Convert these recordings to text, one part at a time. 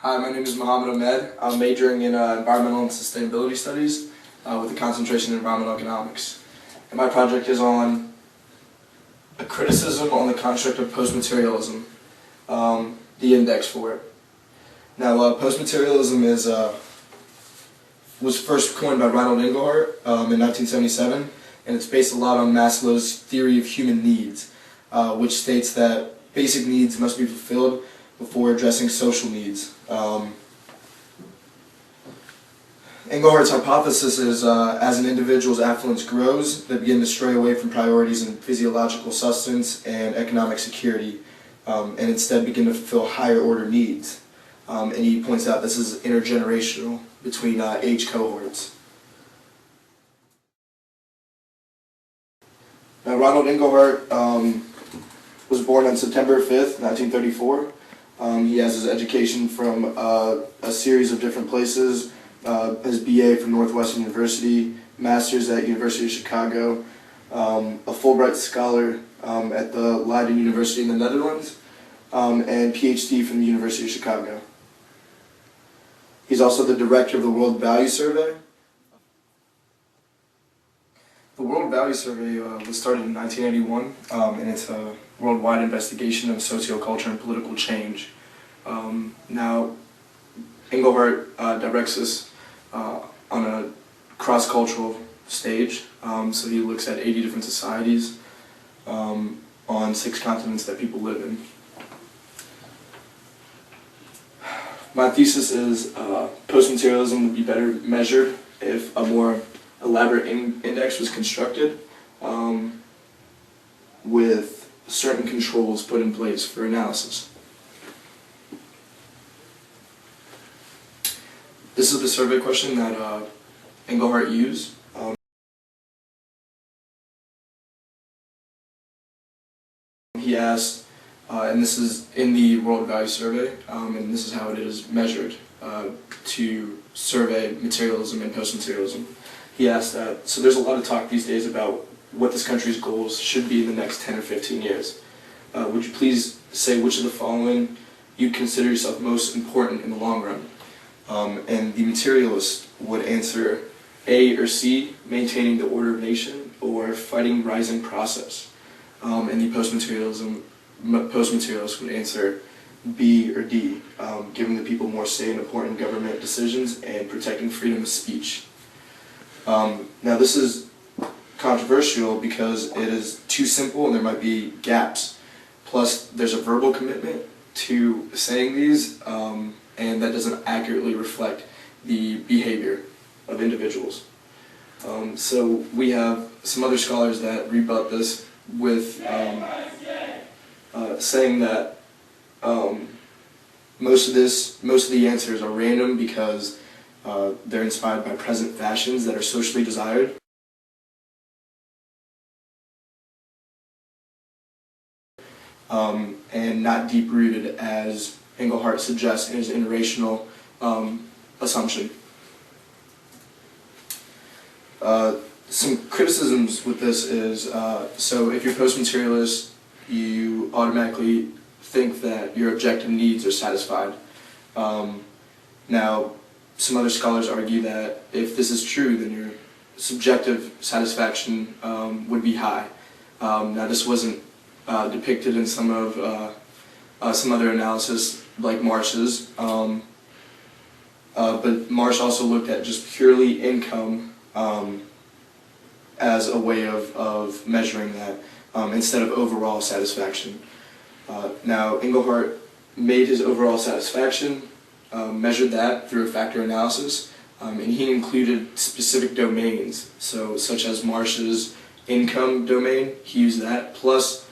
Hi, my name is Mohammed Ahmed. I'm majoring in environmental and sustainability studies with a concentration in environmental economics. And my project is on a criticism on the construct of post-materialism, the index for it. Now, post-materialism was first coined by Ronald Inglehart in 1977, and it's based a lot on Maslow's theory of human needs, which states that basic needs must be fulfilled before addressing social needs. Inglehart's hypothesis is as an individual's affluence grows, they begin to stray away from priorities in physiological sustenance and economic security, and instead begin to fulfill higher order needs. And he points out this is intergenerational between age cohorts. Now, Ronald Inglehart was born on September 5th, 1934. He has his education from a series of different places, his BA from Northwestern University, Master's at University of Chicago, a Fulbright Scholar at the Leiden University in the Netherlands, and PhD from the University of Chicago. He's also the director of the World Value Survey. The World Value Survey was started in 1981, and it's a worldwide investigation of socioculture and political change. Now, Inglehart directs us on a cross-cultural stage, so he looks at 80 different societies on 6 continents that people live in. My thesis is post-materialism would be better measured if a more elaborate index was constructed with certain controls put in place for analysis. This is the survey question that Inglehart used. He asked, and this is in the World Value Survey, and this is how it is measured to survey materialism and post-materialism. He asked that, so there's a lot of talk these days about what this country's goals should be in the next 10 or 15 years. Would you please say which of the following you consider yourself most important in the long run? And the materialist would answer A or C, maintaining the order of nation, or fighting rising process. And the post-materialist would answer B or D, giving the people more say in important government decisions and protecting freedom of speech. Now, this is controversial because it is too simple and there might be gaps. Plus, there's a verbal commitment to saying these, and that doesn't accurately reflect the behavior of individuals. So we have some other scholars that rebut this with saying that most of the answers are random because they're inspired by present fashions that are socially desired. And not deep-rooted, as Inglehart suggests in his interracial assumption. Some criticisms with this is, so if you're post-materialist, you automatically think that your objective needs are satisfied. Now, some other scholars argue that if this is true, then your subjective satisfaction would be high. Now, this wasn't depicted in some other analysis like Marsh's, but Marsh also looked at just purely income as a way of measuring that instead of overall satisfaction. Now, Inglehart made his overall satisfaction, measured that through a factor analysis, and he included specific domains, so such as Marsh's income domain. He used that, plus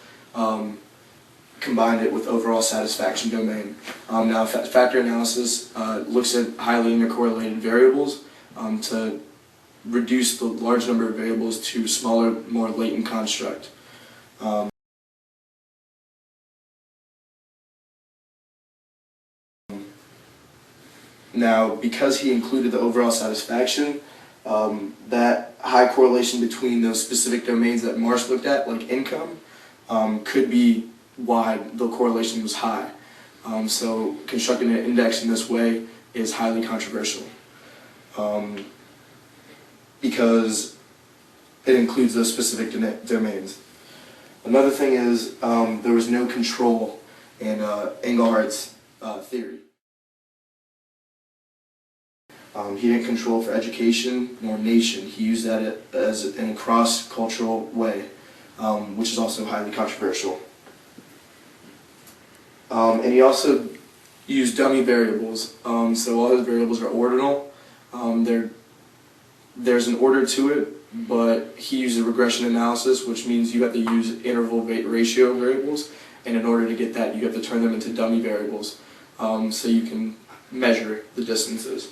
combined it with overall satisfaction domain. Now, factor analysis looks at highly intercorrelated variables to reduce the large number of variables to smaller, more latent construct. Now, because he included the overall satisfaction, that high correlation between those specific domains that Marsh looked at, like income, could be why the correlation was high. So constructing an index in this way is highly controversial because it includes those specific domains. Another thing is there was no control in Inglehart's theory. He didn't control for education nor nation. He used that as in a cross-cultural way, which is also highly controversial. And he also used dummy variables. So all his variables are ordinal. There's an order to it, but he used a regression analysis, which means you have to use interval ratio variables, and in order to get that, you have to turn them into dummy variables, so you can measure the distances.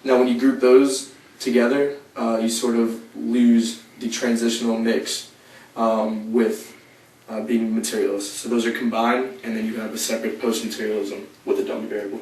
Now when you group those together, you sort of lose the transitional mix with being materialist. So those are combined, and then you have a separate post-materialism with a dummy variable.